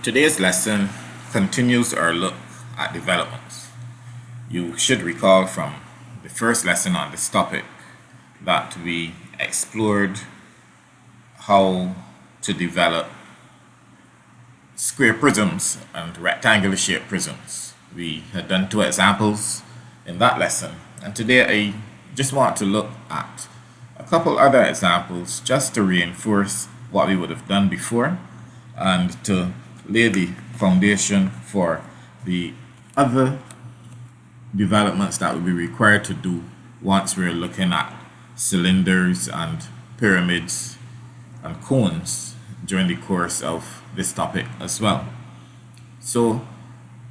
Today's lesson continues our look at developments. You should recall from the first lesson on this topic that we explored how to develop square prisms and rectangular shaped prisms. We had done two examples in that lesson, and today I just want to look at a couple other examples just to reinforce what we would have done before and to lay the foundation for the other developments that will be required to do once we're looking at cylinders and pyramids and cones during the course of this topic as well. So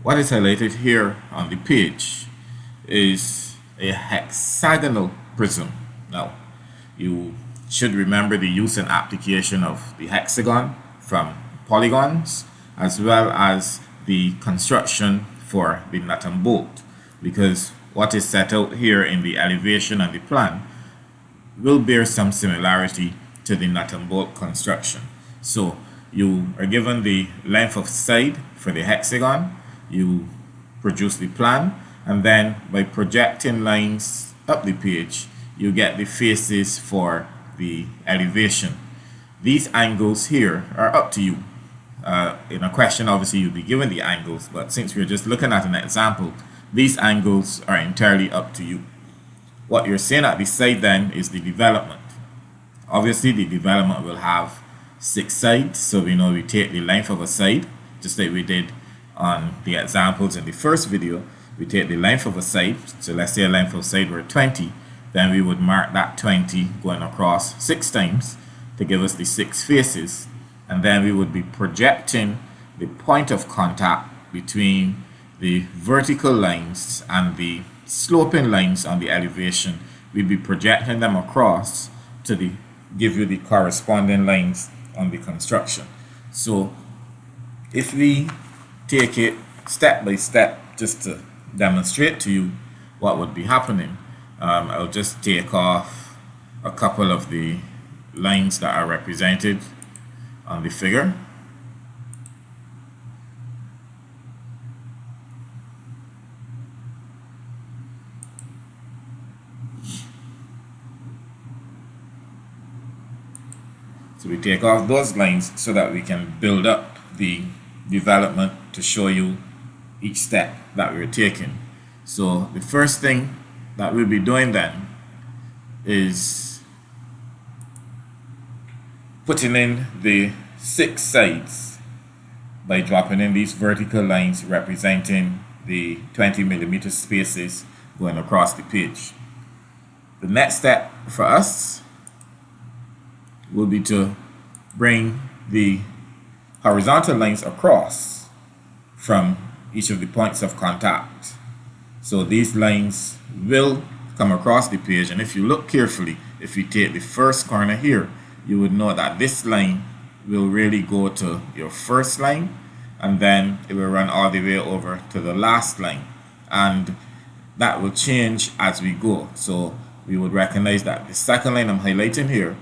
what is highlighted here on the page is a hexagonal prism. Now, you should remember the use and application of the hexagon from polygons, as well as the construction for the nut and bolt, because what is set out here in the elevation and the plan will bear some similarity to the nut and bolt construction. So you are given the length of side for the hexagon, you produce the plan, and then by projecting lines up the page, you get the faces for the elevation. These angles here are up to you. In a question, obviously, you'll be given the angles, but since we're just looking at an example, these angles are entirely up to you. What you're seeing at the side then is the development. Obviously, the development will have 6 sides, so we know we take the length of a side, just like we did on the examples in the first video. We take the length of a side, so let's say a length of side were 20, then we would mark that 20 going across 6 times to give us the 6 faces, and then we would be projecting the point of contact between the vertical lines and the sloping lines on the elevation. We'd be projecting them across to give you the corresponding lines on the construction. So if we take it step by step just to demonstrate to you what would be happening, I'll just take off a couple of the lines that are represented on the figure. So we take off those lines so that we can build up the development to show you each step that we're taking. So the first thing that we'll be doing then is putting in the 6 sides by dropping in these vertical lines representing the 20mm spaces going across the page. The next step for us will be to bring the horizontal lines across from each of the points of contact. So these lines will come across the page, and if you look carefully, if you take the first corner here, you would know that this line will really go to your first line, and then it will run all the way over to the last line, and that will change as we go. So we would recognize that the second line I'm highlighting here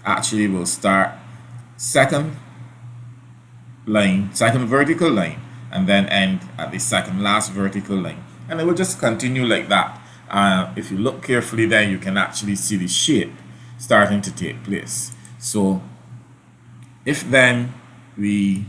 actually will start second vertical line, and then end at the second last vertical line, and it will just continue like that. If you look carefully, then you can actually see the shape starting to take place. So if then we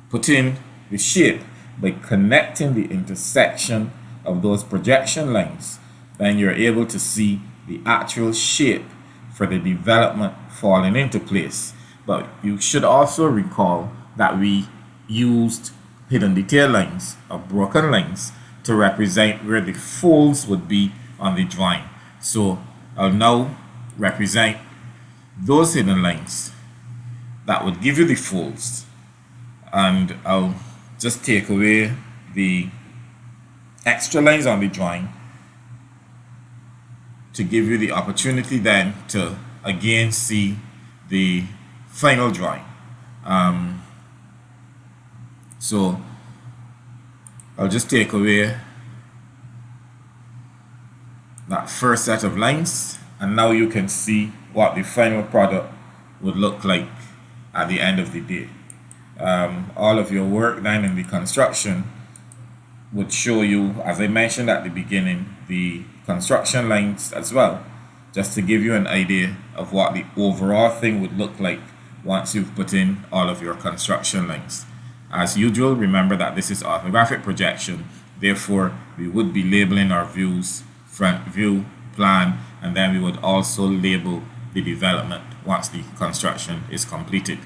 put in the shape by connecting the intersection of those projection lines, then you're able to see the actual shape for the development falling into place. But you should also recall that we used hidden detail lines or broken lines to represent where the folds would be on the drawing. So I'll now represent those hidden lines that would give you the folds, and I'll just take away the extra lines on the drawing to give you the opportunity then to again see the final drawing. So I'll just take away that first set of lines, and now you can see what the final product would look like at the end of the day. all of your work then in the construction would show you, as I mentioned at the beginning, the construction lines as well, just to give you an idea of what the overall thing would look like once you've put in all of your construction lines. As usual, remember that this is orthographic projection, therefore we would be labeling our views, front view, plan, and then we would also label the development once the construction is completed.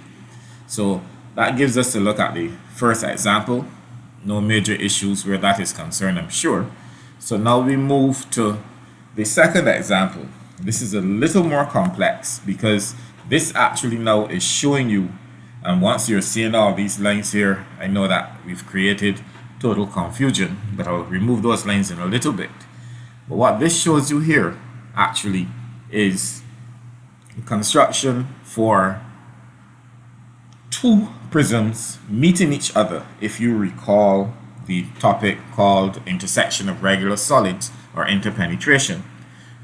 So that gives us a look at the first example. No major issues where that is concerned, I'm sure. So now we move to the second example. This is a little more complex because this actually now is showing you, and once you're seeing all these lines here, I know that we've created total confusion, but I'll remove those lines in a little bit. But what this shows you here actually is construction for two prisms meeting each other. If you recall the topic called intersection of regular solids or interpenetration,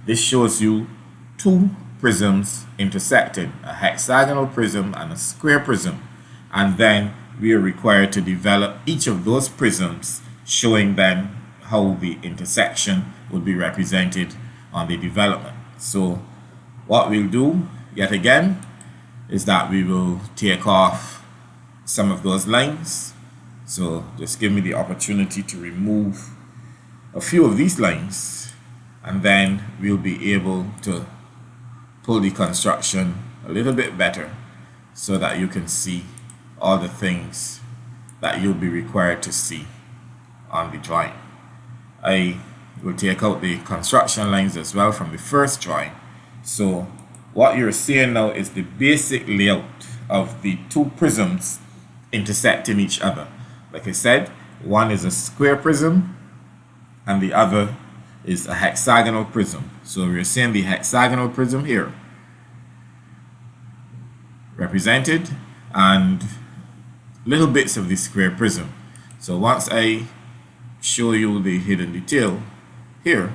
this shows you two prisms intersecting, a hexagonal prism and a square prism, and then we are required to develop each of those prisms, showing then how the intersection would be represented on the development. So what we'll do yet again is that we will take off some of those lines. So just give me the opportunity to remove a few of these lines, and then we'll be able to pull the construction a little bit better so that you can see all the things that you'll be required to see on the drawing. I will take out the construction lines as well from the first drawing. So what you're seeing now is the basic layout of the two prisms intersecting each other. Like I said, one is a square prism and the other is a hexagonal prism. So we're seeing the hexagonal prism here represented and little bits of the square prism. So once I show you the hidden detail here,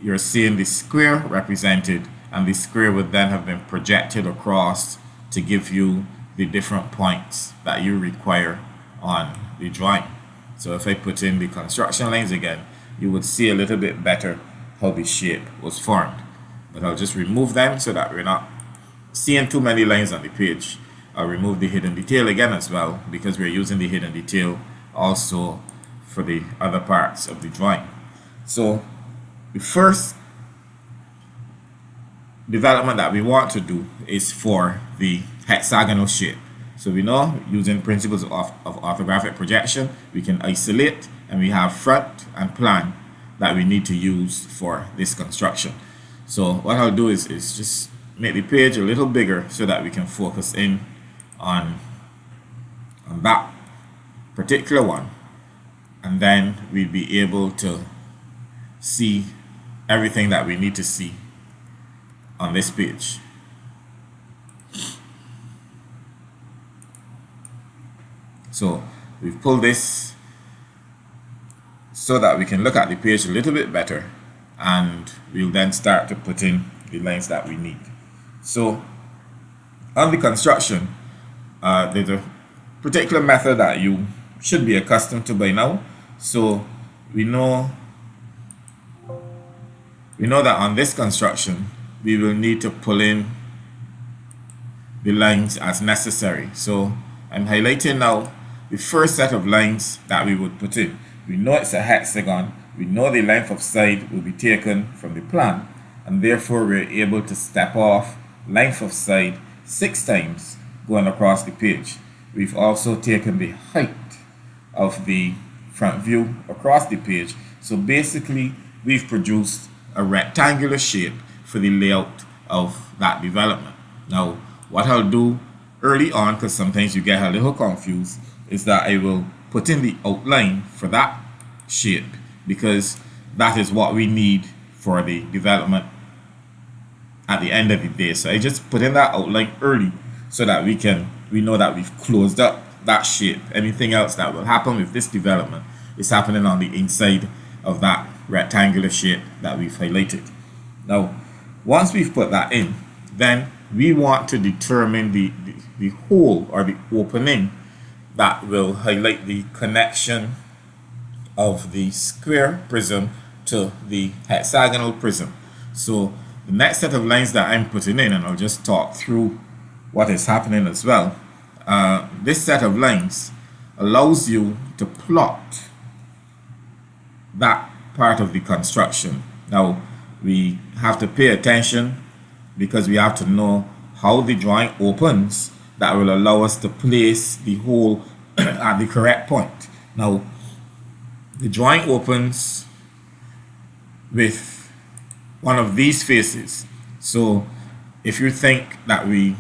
you're seeing the square represented, and the square would then have been projected across to give you the different points that you require on the drawing. So if I put in the construction lines again, you would see a little bit better how the shape was formed. But I'll just remove them so that we're not seeing too many lines on the page. I'll remove the hidden detail again as well, because we're using the hidden detail also for the other parts of the drawing. So the first development that we want to do is for the hexagonal shape. So we know, using principles of orthographic projection, we can isolate, and we have front and plan that we need to use for this construction. So what I'll do is just make the page a little bigger so that we can focus in on that particular one, and then we'll be able to see everything that we need to see on this page. So we've pulled this so that we can look at the page a little bit better, and we'll then start to put in the lines that we need. So on the construction, there's a particular method that you should be accustomed to by now. So we know that on this construction we will need to pull in the lines as necessary. So I'm highlighting now the first set of lines that we would put in. We know it's a hexagon. We know the length of side will be taken from the plan, and therefore we're able to step off length of side 6 times going across the page. We've also taken the height of the front view across the page. So basically we've produced a rectangular shape for the layout of that development. Now what I'll do early on, because sometimes you get a little confused, is that I will put in the outline for that shape, because that is what we need for the development at the end of the day. So I just put in that outline early so that we know that we've closed up that shape. Anything else that will happen with this development is happening on the inside of that rectangular shape that we've highlighted. Now once we've put that in, then we want to determine the hole or the opening that will highlight the connection of the square prism to the hexagonal prism. So the next set of lines that I'm putting in, and I'll just talk through what is happening as well. This set of lines allows you to plot that part of the construction. Now we have to pay attention because we have to know how the drawing opens that will allow us to place the hole at the correct point. Now the drawing opens with one of these faces. So if you think that we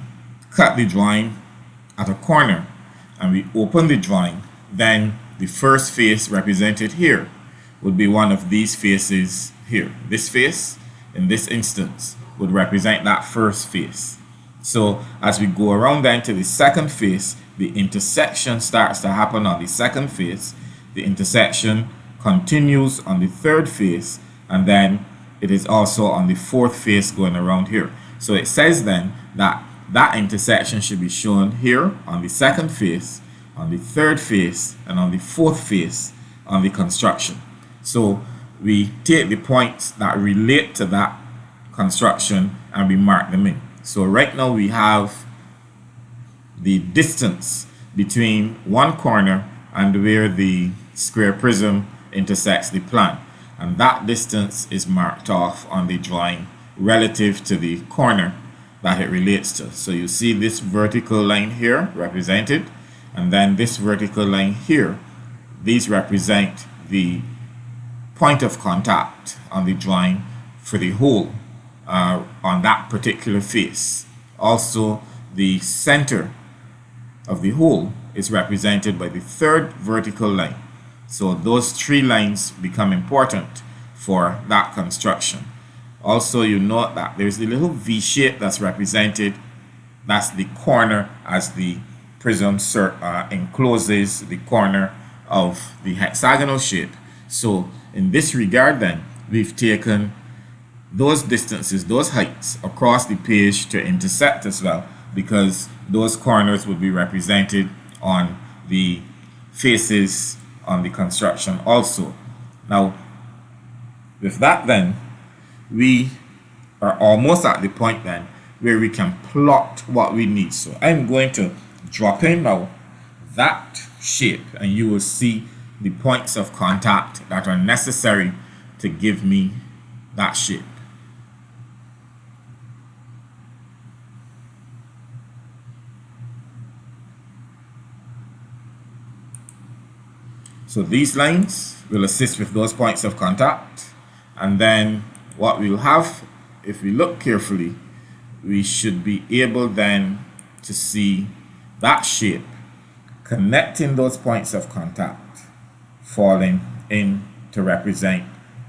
cut the drawing at a corner and we open the drawing, then the first face represented here would be one of these faces here. This face, in this instance, would represent that first face. So as we go around then to the second face, the intersection starts to happen on the second face. The intersection continues on the third face, and then it is also on the fourth face going around here. So it says then that that intersection should be shown here on the second face, on the third face, and on the fourth face on the construction. So we take the points that relate to that construction and we mark them in. So right now we have the distance between one corner and where the square prism intersects the plan, and that distance is marked off on the drawing relative to the corner that it relates to. So you see this vertical line here represented, and then this vertical line here. These represent the point of contact on the drawing for the hole on that particular face. Also, the center of the hole is represented by the third vertical line. So those three lines become important for that construction. Also, you note that there's the little V shape that's represented. That's the corner as the prism encloses the corner of the hexagonal shape. So in this regard then, we've taken those distances, those heights across the page to intersect as well, because those corners would be represented on the faces on the construction also. Now with that then, we are almost at the point then where we can plot what we need. So I'm going to drop in now that shape, and you will see the points of contact that are necessary to give me that shape. So these lines will assist with those points of contact, and then what we'll have, if we look carefully, we should be able then to see that shape connecting those points of contact falling in to represent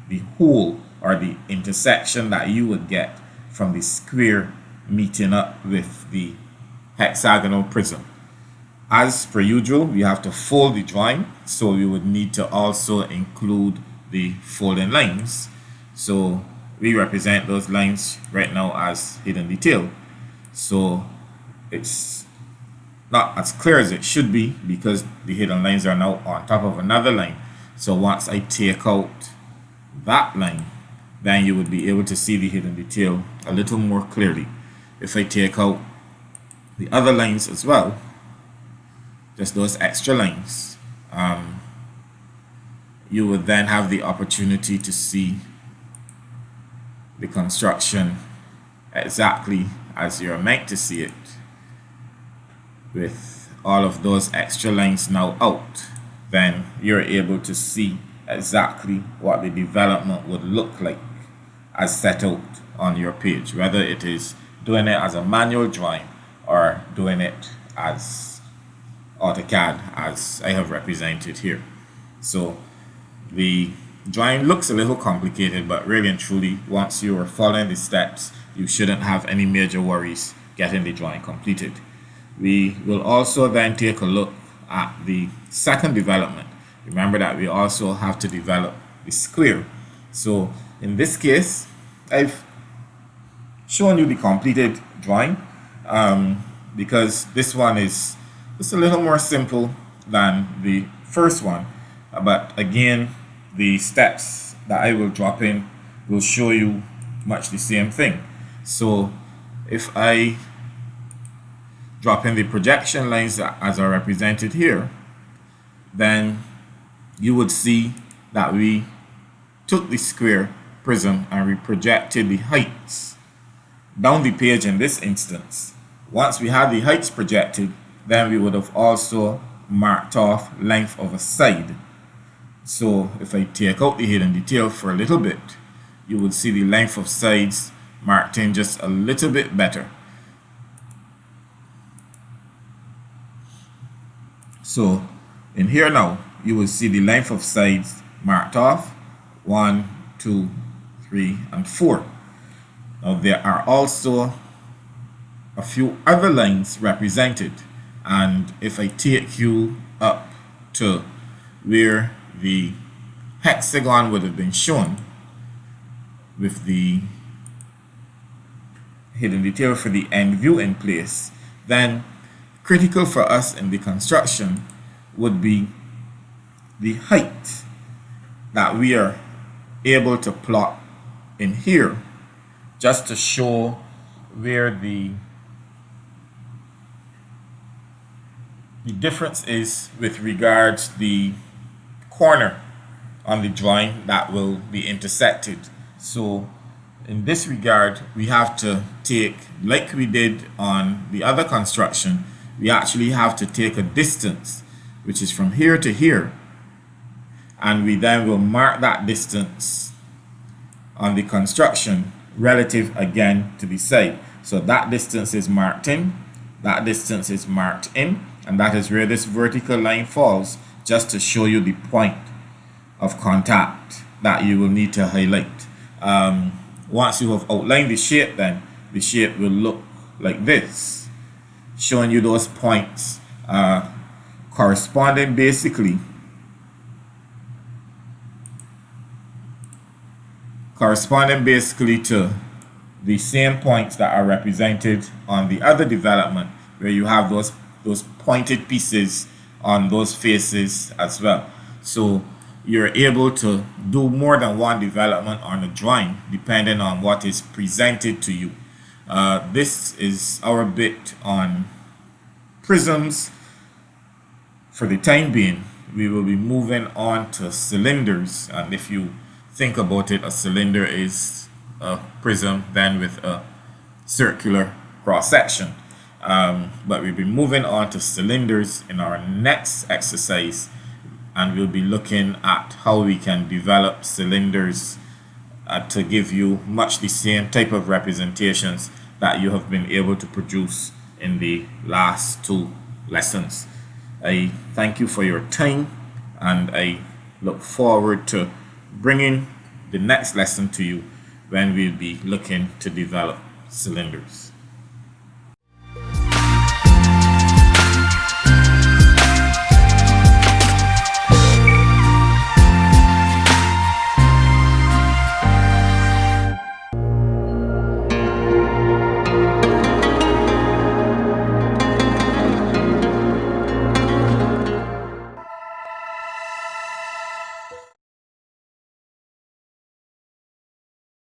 the hole or the intersection that you would get from the square meeting up with the hexagonal prism. As per usual, we have to fold the drawing, so we would need to also include the folding lines. So we represent those lines right now as hidden detail. So it's not as clear as it should be because the hidden lines are now on top of another line. So once I take out that line, then you would be able to see the hidden detail a little more clearly. If I take out the other lines as well, just those extra lines, you would then have the opportunity to see the construction exactly as you're meant to see it, with all of those extra lines now out. Then you're able to see exactly what the development would look like as set out on your page, whether it is doing it as a manual drawing or doing it as AutoCAD as I have represented here. So the drawing looks a little complicated, but really and truly, once you are following the steps, you shouldn't have any major worries getting the drawing completed. We will also then take a look at the second development. Remember that we also have to develop the square. So in this case, I've shown you the completed drawing, because this one is just a little more simple than the first one. But again, the steps that I will drop in will show you much the same thing. So if I drop in the projection lines as are represented here, then you would see that we took the square prism and we projected the heights down the page in this instance. Once we had the heights projected, then we would have also marked off length of a side. So if I take out the hidden detail for a little bit, you would see the length of sides marked in just a little bit better. So in here now, you will see the length of sides marked off 1, 2, 3, and 4. Now there are also a few other lines represented, and if I take you up to where the hexagon would have been shown with the hidden detail for the end view in place, then critical for us in the construction would be the height that we are able to plot in here, just to show where the difference is with regards to the corner on the drawing that will be intersected. So in this regard, we have to take, like we did on the other construction, we actually have to take a distance which is from here to here, and we then will mark that distance on the construction relative again to the side. So that distance is marked in, that distance is marked in, and that is where this vertical line falls, just to show you the point of contact that you will need to highlight. Once you have outlined the shape, then the shape will look like this, showing you those points corresponding basically to the same points that are represented on the other development, where you have those pointed pieces on those faces as well. So you're able to do more than one development on a drawing depending on what is presented to you. This is our bit on prisms. For the time being, we will be moving on to cylinders, and if you think about it, a cylinder is a prism then with a circular cross section. But we'll be moving on to cylinders in our next exercise, and we'll be looking at how we can develop cylinders to give you much the same type of representations that you have been able to produce in the last 2 lessons. I thank you for your time, and I look forward to bringing the next lesson to you when we'll be looking to develop cylinders.